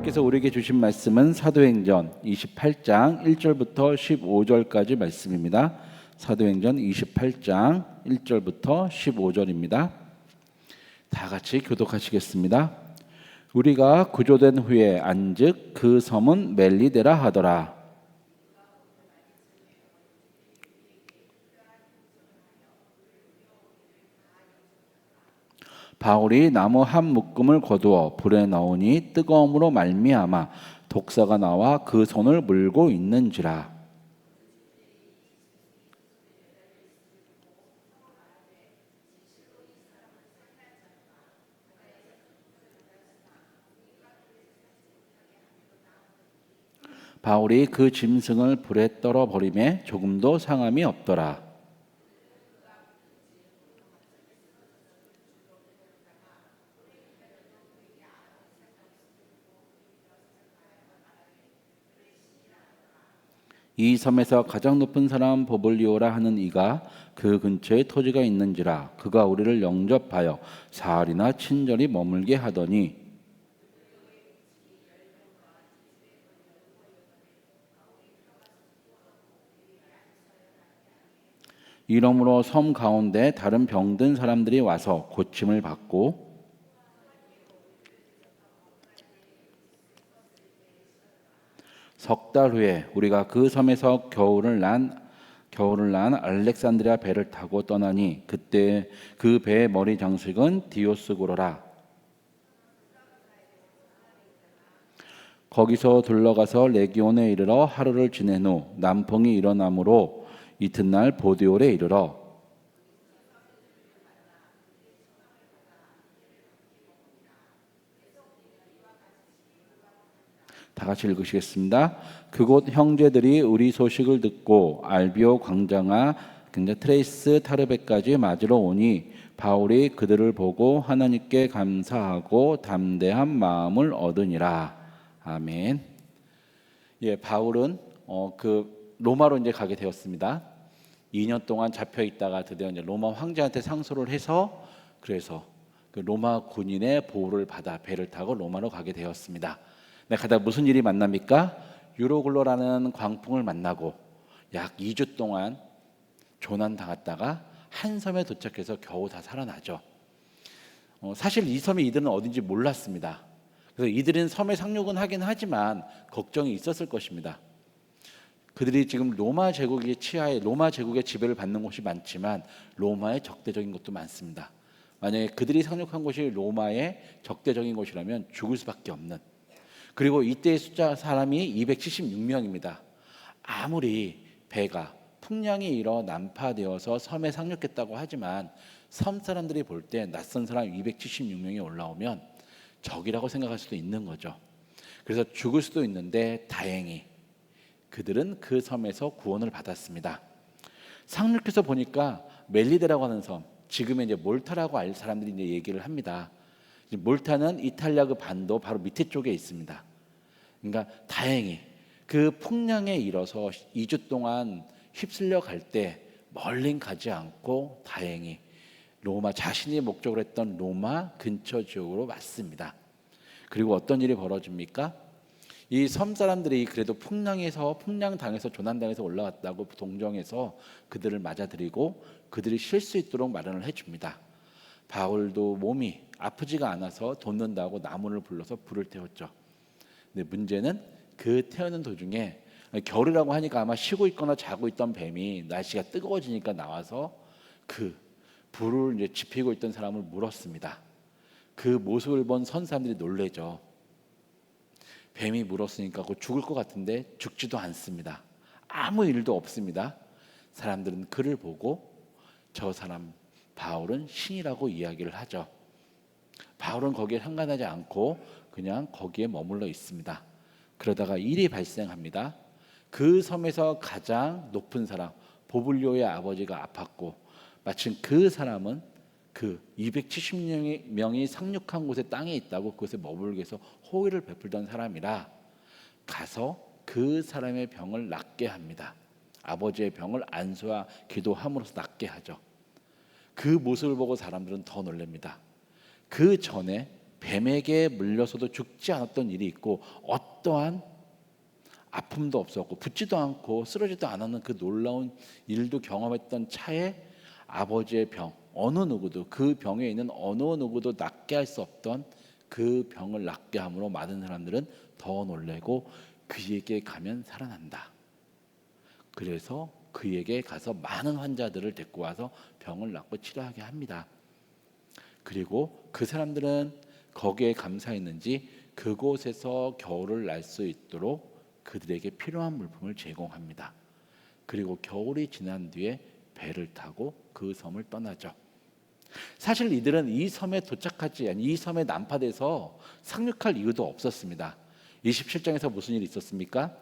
하나님께서 우리에게 주신 말씀은 사도행전 28장 1절부터 15절까지 말씀입니다. 사도행전 28장 1절부터 15절입니다. 다 같이 교독하시겠습니다. 우리가 구조된 후에 안즉 그 섬은 멜리데라 하더라. 바울이 나무 한 묶음을 거두어 불에 넣으니 뜨거움으로 말미암아 독사가 나와 그 손을 물고 있는지라. 바울이 그 짐승을 불에 떨어 버리매 조금도 상함이 없더라. 이 섬에서 가장 높은 사람 보블리오라 하는 이가 그 근처에 토지가 있는지라. 그가 우리를 영접하여 사흘이나 친절히 머물게 하더니 이러므로 섬 가운데 다른 병든 사람들이 와서 고침을 받고 석 달 후에 우리가 그 섬에서 겨울을 난 알렉산드리아 배를 타고 떠나니 그때 그 배의 머리 장식은 디오스고로라. 거기서 둘러가서 레기온에 이르러 하루를 지낸 후 남풍이 일어나므로 이튿날 보디올에 이르러 다 같이 읽으시겠습니다. 그곳 형제들이 우리 소식을 듣고 알비오 광장아 트레이스 타르베까지 맞으러 오니 바울이 그들을 보고 하나님께 감사하고 담대한 마음을 얻으니라. 아멘. 예, 바울은 로마로 이제 가게 되었습니다. 2년 동안 잡혀 있다가 드디어 이제 로마 황제한테 상소를 해서 그래서 그 로마 군인의 보호를 받아 배를 타고 로마로 가게 되었습니다. 가다 무슨 일이 만납니까? 유로글로라는 광풍을 만나고 약 2주 동안 조난 당했다가 한 섬에 도착해서 겨우 다 살아나죠. 사실 이 섬이 이들은 어딘지 몰랐습니다. 그래서 이들은 섬에 상륙은 하긴 하지만 걱정이 있었을 것입니다. 그들이 지금 로마 제국의 치하에 로마 제국의 지배를 받는 곳이 많지만 로마의 적대적인 곳도 많습니다. 만약에 그들이 상륙한 곳이 로마의 적대적인 곳이라면 죽을 수밖에 없는, 그리고 이때의 숫자 사람이 276명입니다. 아무리 배가 풍랑이 일어 난파되어서 섬에 상륙했다고 하지만 섬 사람들이 볼 때 낯선 사람 276명이 올라오면 적이라고 생각할 수도 있는 거죠. 그래서 죽을 수도 있는데 다행히 그들은 그 섬에서 구원을 받았습니다. 상륙해서 보니까 멜리데라고 하는 섬, 지금의 이제 몰타라고 알 사람들이 이제 얘기를 합니다. 몰타는 이탈리아 그 반도 바로 밑에 쪽에 있습니다. 그러니까 다행히 그 풍랑에 일어서 2주 동안 휩쓸려 갈 때 멀리 가지 않고 다행히 로마 자신이 목적으로 했던 로마 근처 지역으로 왔습니다. 그리고 어떤 일이 벌어집니까? 이 섬 사람들이 그래도 풍랑 당해서 조난 당해서 올라왔다고 동정해서 그들을 맞아들이고 그들이 쉴 수 있도록 마련을 해줍니다. 바울도 몸이 아프지가 않아서 돕는다고 나무를 불러서 불을 태웠죠. 근데 문제는 그 태우는 도중에 겨울이라고 하니까 아마 쉬고 있거나 자고 있던 뱀이 날씨가 뜨거워지니까 나와서 그 불을 이제 지피고 있던 사람을 물었습니다. 그 모습을 본 선 사람들이 놀래죠. 뱀이 물었으니까 곧 죽을 것 같은데 죽지도 않습니다. 아무 일도 없습니다. 사람들은 그를 보고 저 사람 바울은 신이라고 이야기를 하죠. 바울은 거기에 상관하지 않고 그냥 거기에 머물러 있습니다. 그러다가 일이 발생합니다. 그 섬에서 가장 높은 사람 보블리오의 아버지가 아팠고 마침 그 사람은 그 270명이 상륙한 곳에 땅에 있다고 그곳에 머물게 해서 호의를 베풀던 사람이라 가서 그 사람의 병을 낫게 합니다. 아버지의 병을 안수와 기도함으로써 낫게 하죠. 그 모습을 보고 사람들은 더 놀랍니다. 그 전에 뱀에게 물려서도 죽지 않았던 일이 있고 어떠한 아픔도 없었고 붙지도 않고 쓰러지도 않았는 그 놀라운 일도 경험했던 차에 아버지의 병, 어느 누구도 그 병에 있는 어느 누구도 낫게 할 수 없던 그 병을 낫게 함으로 많은 사람들은 더 놀래고 그에게 가면 살아난다. 그래서 그에게 가서 많은 환자들을 데리고 와서 병을 낫고 치료하게 합니다. 그리고 그 사람들은 거기에 감사했는지 그곳에서 겨울을 날 수 있도록 그들에게 필요한 물품을 제공합니다. 그리고 겨울이 지난 뒤에 배를 타고 그 섬을 떠나죠. 사실 이들은 이 섬에 도착하지 않은 이 섬에 난파돼서 상륙할 이유도 없었습니다. 27장에서 무슨 일이 있었습니까?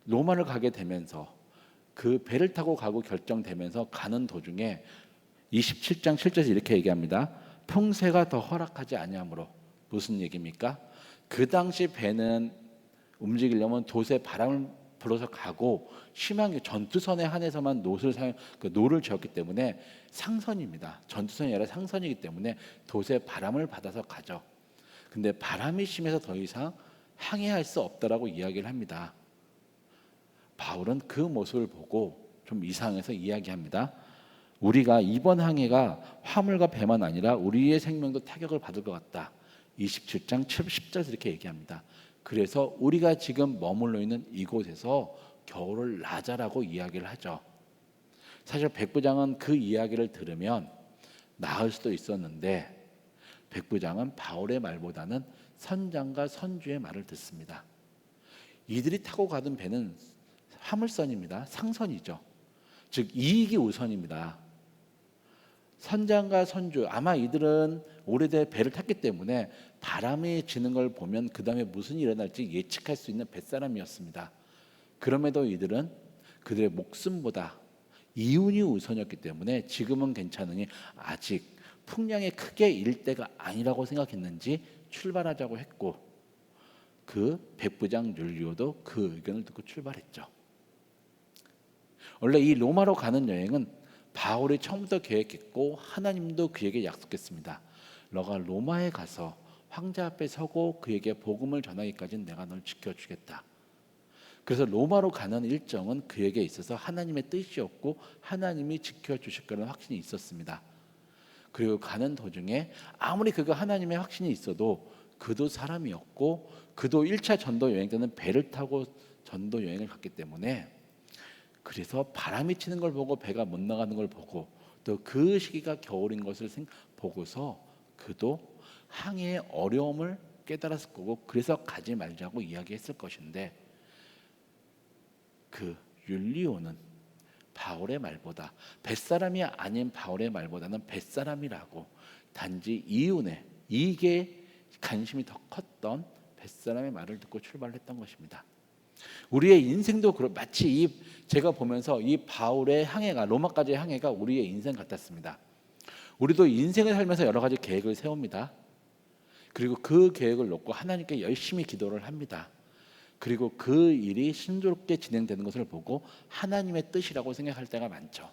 로마를 가게 되면서 그 배를 타고 가고 결정되면서 가는 도중에 27장 7절에서 이렇게 얘기합니다. 풍세가 더 허락하지 아니하므로. 무슨 얘기입니까? 그 당시 배는 움직이려면 돛에 바람을 불어서 가고 심하게 전투선에 한해서만 노를 지었기 때문에 상선입니다. 전투선이 아니라 상선이기 때문에 돛에 바람을 받아서 가죠. 근데 바람이 심해서 더 이상 항해할 수 없다라고 이야기를 합니다. 바울은 그 모습을 보고 좀 이상해서 이야기합니다. 우리가 이번 항해가 화물과 배만 아니라 우리의 생명도 타격을 받을 것 같다. 27장 10절에서 이렇게 얘기합니다. 그래서 우리가 지금 머물러 있는 이곳에서 겨울을 나자라고 이야기를 하죠. 사실 백부장은 그 이야기를 들으면 나을 수도 있었는데 백부장은 바울의 말보다는 선장과 선주의 말을 듣습니다. 이들이 타고 가던 배는 화물선입니다. 상선이죠. 즉 이익이 우선입니다. 선장과 선주, 아마 이들은 오래된 배를 탔기 때문에 바람이 지는 걸 보면 그 다음에 무슨 일이 일어날지 예측할 수 있는 뱃사람이었습니다. 그럼에도 이들은 그들의 목숨보다 이윤이 우선이었기 때문에 지금은 괜찮으니 아직 풍랑이 크게 일 때가 아니라고 생각했는지 출발하자고 했고 그 백부장 율리오도 그 의견을 듣고 출발했죠. 원래 이 로마로 가는 여행은 바울이 처음부터 계획했고 하나님도 그에게 약속했습니다. 너가 로마에 가서 황제 앞에 서고 그에게 복음을 전하기까지는 내가 널 지켜주겠다. 그래서 로마로 가는 일정은 그에게 있어서 하나님의 뜻이었고 하나님이 지켜주실 거라는 확신이 있었습니다. 그리고 가는 도중에 아무리 그가 하나님의 확신이 있어도 그도 사람이었고 그도 1차 전도 여행 때는 배를 타고 전도 여행을 갔기 때문에 그래서 바람이 치는 걸 보고 배가 못 나가는 걸 보고 또 그 시기가 겨울인 것을 보고서 그도 항해의 어려움을 깨달았을 거고 그래서 가지 말자고 이야기했을 것인데 그 율리오는 바울의 말보다 뱃사람이 아닌 바울의 말보다는 뱃사람이라고 단지 이익에 관심이 더 컸던 뱃사람의 말을 듣고 출발했던 것입니다. 우리의 인생도 마치 제가 보면서 이 바울의 항해가 로마까지의 항해가 우리의 인생 같았습니다. 우리도 인생을 살면서 여러 가지 계획을 세웁니다. 그리고 그 계획을 놓고 하나님께 열심히 기도를 합니다. 그리고 그 일이 순조롭게 진행되는 것을 보고 하나님의 뜻이라고 생각할 때가 많죠.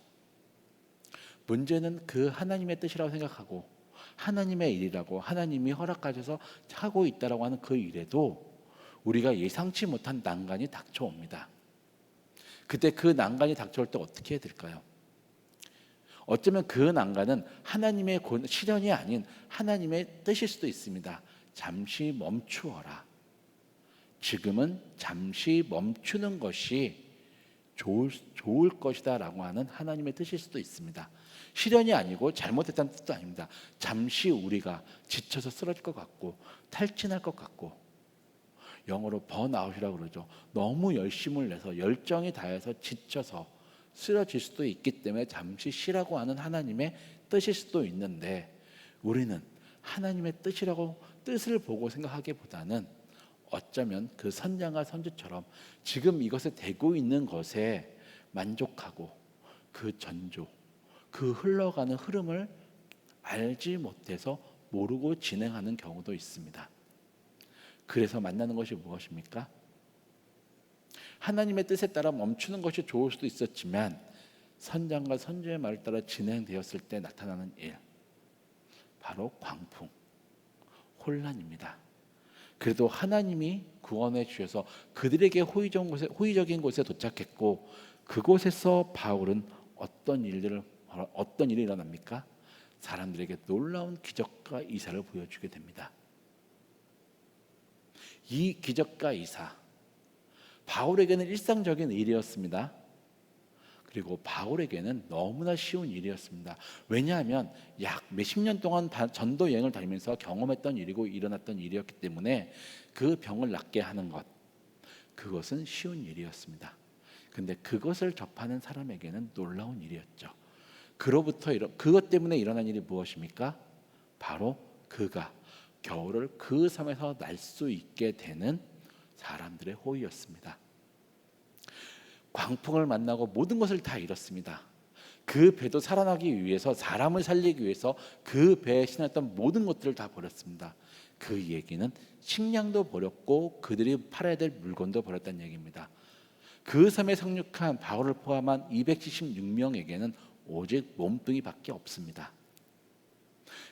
문제는 그 하나님의 뜻이라고 생각하고 하나님의 일이라고 하나님이 허락하셔서 하고 있다라고 하는 그 일에도 우리가 예상치 못한 난관이 닥쳐옵니다. 그때 그 난관이 닥쳐올 때 어떻게 해야 될까요? 어쩌면 그 난관은 하나님의 시련이 아닌 하나님의 뜻일 수도 있습니다. 잠시 멈추어라. 지금은 잠시 멈추는 것이 좋을 것이다 라고 하는 하나님의 뜻일 수도 있습니다. 시련이 아니고 잘못했다는 뜻도 아닙니다. 잠시 우리가 지쳐서 쓰러질 것 같고 탈진할 것 같고 영어로 번아웃이라고 그러죠. 너무 열심을 내서 열정이 다해서 지쳐서 쓰러질 수도 있기 때문에 잠시 쉬라고 하는 하나님의 뜻일 수도 있는데 우리는 하나님의 뜻을 보고 생각하기보다는 어쩌면 그 선장과 선주처럼 지금 이것에 되고 있는 것에 만족하고 그 전조, 그 흘러가는 흐름을 알지 못해서 모르고 진행하는 경우도 있습니다. 그래서 만나는 것이 무엇입니까? 하나님의 뜻에 따라 멈추는 것이 좋을 수도 있었지만 선장과 선주의 말을 따라 진행되었을 때 나타나는 일, 바로 광풍, 혼란입니다. 그래도 하나님이 구원해 주셔서 그들에게 호의적인 곳에 도착했고, 그곳에서 바울은 어떤 일이 일어납니까? 사람들에게 놀라운 기적과 이사를 보여주게 됩니다. 이 기적과 이사, 바울에게는 일상적인 일이었습니다. 그리고 바울에게는 너무나 쉬운 일이었습니다. 왜냐하면 약 몇십 년 동안 전도 여행을 다니면서 경험했던 일이고 일어났던 일이었기 때문에 그 병을 낫게 하는 것, 그것은 쉬운 일이었습니다. 근데 그것을 접하는 사람에게는 놀라운 일이었죠. 그것 때문에 일어난 일이 무엇입니까? 바로 그가 겨울을 그 섬에서 날 수 있게 되는 사람들의 호의였습니다. 광풍을 만나고 모든 것을 다 잃었습니다. 그 배도 살아나기 위해서, 사람을 살리기 위해서 그 배에 신었던 모든 것들을 다 버렸습니다. 그 얘기는 식량도 버렸고 그들이 팔아야 될 물건도 버렸다는 얘기입니다. 그 섬에 상륙한 바울을 포함한 276명에게는 오직 몸뚱이밖에 없습니다.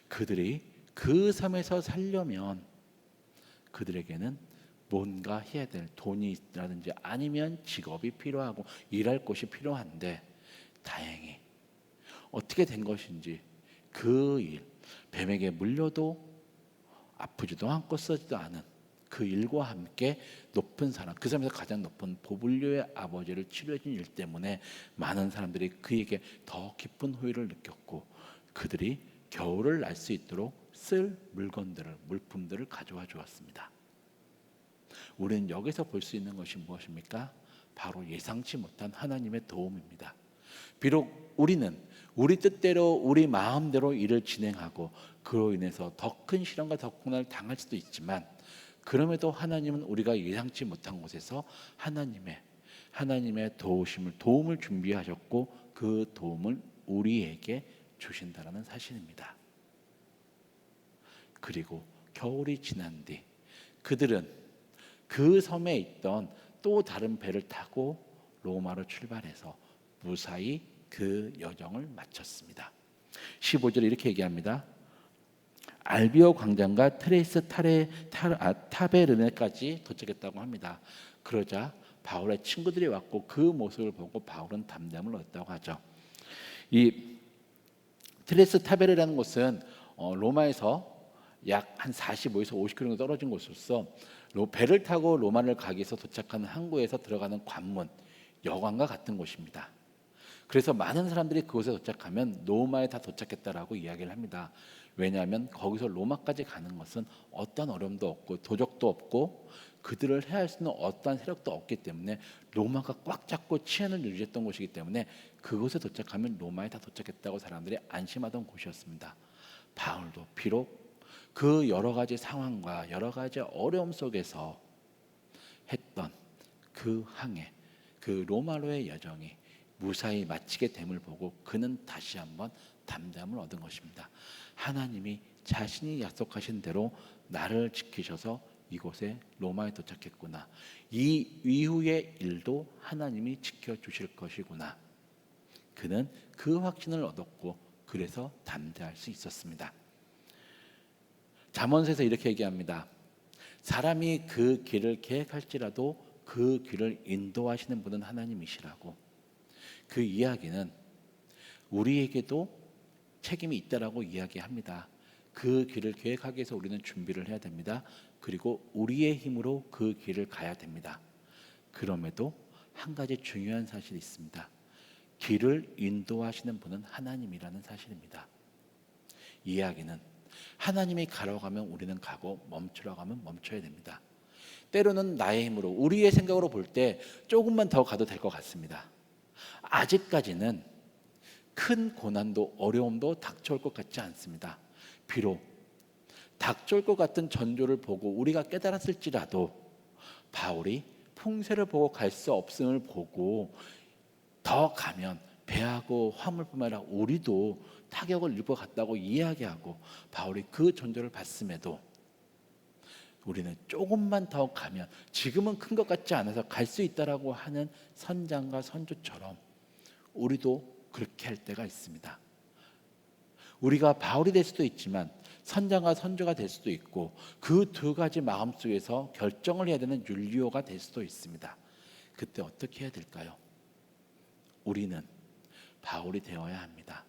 그들이 그 섬에서 살려면 그들에게는 뭔가 해야 될 돈이라든지 아니면 직업이 필요하고 일할 곳이 필요한데, 다행히 어떻게 된 것인지 그 일, 뱀에게 물려도 아프지도 않고 쓰지도 않은 그 일과 함께 높은 사람, 그 사람에서 가장 높은 보불료의 아버지를 치료해준 일 때문에 많은 사람들이 그에게 더 깊은 호의를 느꼈고, 그들이 겨울을 날 수 있도록 쓸 물품들을 가져와 주었습니다. 우리는 여기서 볼 수 있는 것이 무엇입니까? 바로 예상치 못한 하나님의 도움입니다. 비록 우리는 우리 뜻대로 우리 마음대로 일을 진행하고 그로 인해서 더 큰 시련과 더 고난을 당할 수도 있지만, 그럼에도 하나님은 우리가 예상치 못한 곳에서 하나님의 도움을 준비하셨고 그 도움을 우리에게 주신다라는 사실입니다. 그리고 겨울이 지난 뒤 그들은 그 섬에 있던 또 다른 배를 타고 로마로 출발해서 무사히 그 여정을 마쳤습니다. 15절에 이렇게 얘기합니다. 알비오 광장과 트레이스 타베르네까지 도착했다고 합니다. 그러자 바울의 친구들이 왔고 그 모습을 보고 바울은 담대함을 얻었다고 하죠. 이 트레이스 타베르라는 곳은 로마에서 약 한 45에서 50km 정도 떨어진 곳으로서 배를 타고 로마를 가기 위해서 도착하는 항구에서 들어가는 관문, 여관과 같은 곳입니다. 그래서 많은 사람들이 그곳에 도착하면 로마에 다 도착했다라고 이야기를 합니다. 왜냐하면 거기서 로마까지 가는 것은 어떤 어려움도 없고 도적도 없고 그들을 해할 수 있는 어떠한 세력도 없기 때문에 로마가 꽉 잡고 치안을 유지했던 곳이기 때문에 그곳에 도착하면 로마에 다 도착했다고 사람들이 안심하던 곳이었습니다. 바울도 비록 그 여러 가지 상황과 여러 가지 어려움 속에서 했던 그 항해, 그 로마로의 여정이 무사히 마치게 됨을 보고 그는 다시 한번 담대함을 얻은 것입니다. 하나님이 자신이 약속하신 대로 나를 지키셔서 이곳에 로마에 도착했구나. 이 이후의 일도 하나님이 지켜주실 것이구나. 그는 그 확신을 얻었고 그래서 담대할 수 있었습니다. 잠언서에서 이렇게 얘기합니다. 사람이 그 길을 계획할지라도 그 길을 인도하시는 분은 하나님이시라고. 그 이야기는 우리에게도 책임이 있다라고 이야기합니다. 그 길을 계획하기 위해서 우리는 준비를 해야 됩니다. 그리고 우리의 힘으로 그 길을 가야 됩니다. 그럼에도 한 가지 중요한 사실이 있습니다. 길을 인도하시는 분은 하나님이라는 사실입니다. 이 이야기는 하나님이 가라고 하면 우리는 가고 멈추라고 하면 멈춰야 됩니다. 때로는 나의 힘으로 우리의 생각으로 볼 때 조금만 더 가도 될 것 같습니다. 아직까지는 큰 고난도 어려움도 닥쳐올 것 같지 않습니다. 비록 닥쳐올 것 같은 전조를 보고 우리가 깨달았을지라도 바울이 풍세를 보고 갈 수 없음을 보고 더 가면 배하고 화물뿐만 아니라 우리도 타격을 입을 것 같다고 이야기하고 바울이 그 전조를 받음에도 우리는 조금만 더 가면 지금은 큰 것 같지 않아서 갈 수 있다라고 하는 선장과 선조처럼 우리도 그렇게 할 때가 있습니다. 우리가 바울이 될 수도 있지만 선장과 선조가 될 수도 있고 그 두 가지 마음 속에서 결정을 해야 되는 율리오가 될 수도 있습니다. 그때 어떻게 해야 될까요? 우리는 바울이 되어야 합니다.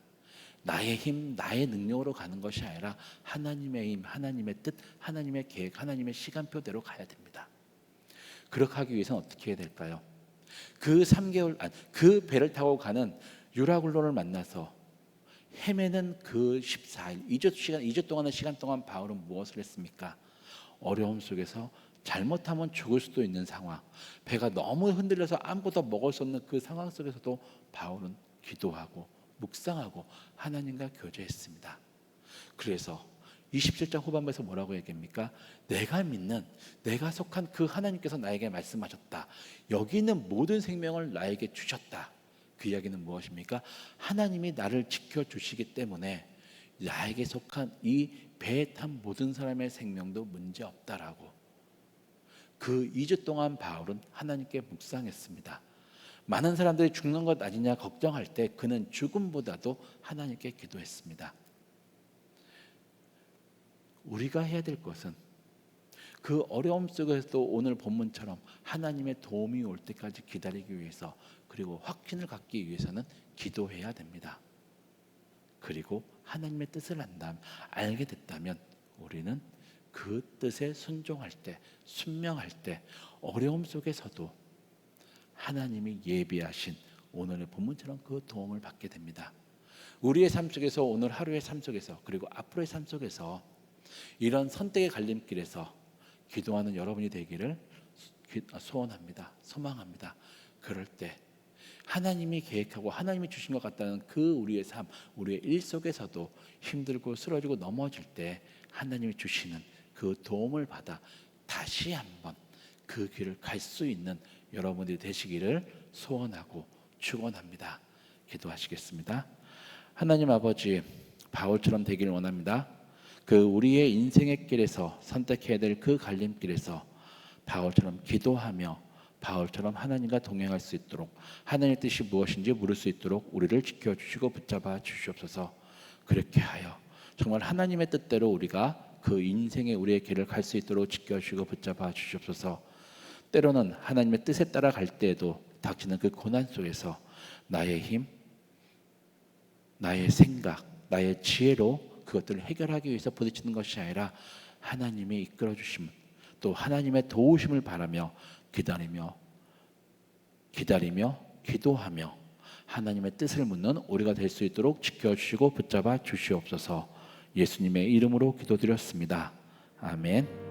나의 힘, 나의 능력으로 가는 것이 아니라 하나님의 힘, 하나님의 뜻, 하나님의 계획, 하나님의 시간표대로 가야 됩니다. 그렇게 하기 위해서는 어떻게 해야 될까요? 그 배를 타고 가는 유라굴로를 만나서 헤매는 그 14일, 2주 동안의 시간 동안 바울은 무엇을 했습니까? 어려움 속에서 잘못하면 죽을 수도 있는 상황, 배가 너무 흔들려서 아무것도 먹을 수 없는 그 상황 속에서도 바울은 기도하고 묵상하고 하나님과 교제했습니다. 그래서 27장 후반부에서 뭐라고 얘기합니까? 내가 믿는, 내가 속한 그 하나님께서 나에게 말씀하셨다. 여기 있는 모든 생명을 나에게 주셨다. 그 이야기는 무엇입니까? 하나님이 나를 지켜주시기 때문에 나에게 속한 이 배에 탄 모든 사람의 생명도 문제없다라고. 그 2주 동안 바울은 하나님께 묵상했습니다. 많은 사람들이 죽는 것 아니냐 걱정할 때 그는 죽음보다도 하나님께 기도했습니다. 우리가 해야 될 것은 그 어려움 속에서도 오늘 본문처럼 하나님의 도움이 올 때까지 기다리기 위해서, 그리고 확신을 갖기 위해서는 기도해야 됩니다. 그리고 하나님의 뜻을 알게 됐다면 우리는 그 뜻에 순종할 때, 순명할 때 어려움 속에서도 하나님이 예비하신 오늘의 본문처럼 그 도움을 받게 됩니다. 우리의 삶 속에서, 오늘 하루의 삶 속에서, 그리고 앞으로의 삶 속에서 이런 선택의 갈림길에서 기도하는 여러분이 되기를 소원합니다. 소망합니다. 그럴 때 하나님이 계획하고 하나님이 주신 것 같다는 그 우리의 삶, 우리의 일 속에서도 힘들고 쓰러지고 넘어질 때 하나님이 주시는 그 도움을 받아 다시 한번 그 길을 갈 수 있는 여러분들이 되시기를 소원하고 축원합니다. 기도하시겠습니다. 하나님 아버지, 바울처럼 되기를 원합니다. 그 우리의 인생의 길에서 선택해야 될 그 갈림길에서 바울처럼 기도하며 바울처럼 하나님과 동행할 수 있도록, 하나님의 뜻이 무엇인지 물을 수 있도록 우리를 지켜주시고 붙잡아 주시옵소서. 그렇게 하여 정말 하나님의 뜻대로 우리가 그 인생의 우리의 길을 갈 수 있도록 지켜주시고 붙잡아 주시옵소서. 때로는 하나님의 뜻에 따라 갈 때에도 닥치는 그 고난 속에서 나의 힘, 나의 생각, 나의 지혜로 그것들을 해결하기 위해서 부딪히는 것이 아니라 하나님이 이끌어 주심, 또 하나님의 도우심을 바라며 기다리며 기도하며 하나님의 뜻을 묻는 우리가 될 수 있도록 지켜주시고 붙잡아 주시옵소서. 예수님의 이름으로 기도드렸습니다. 아멘.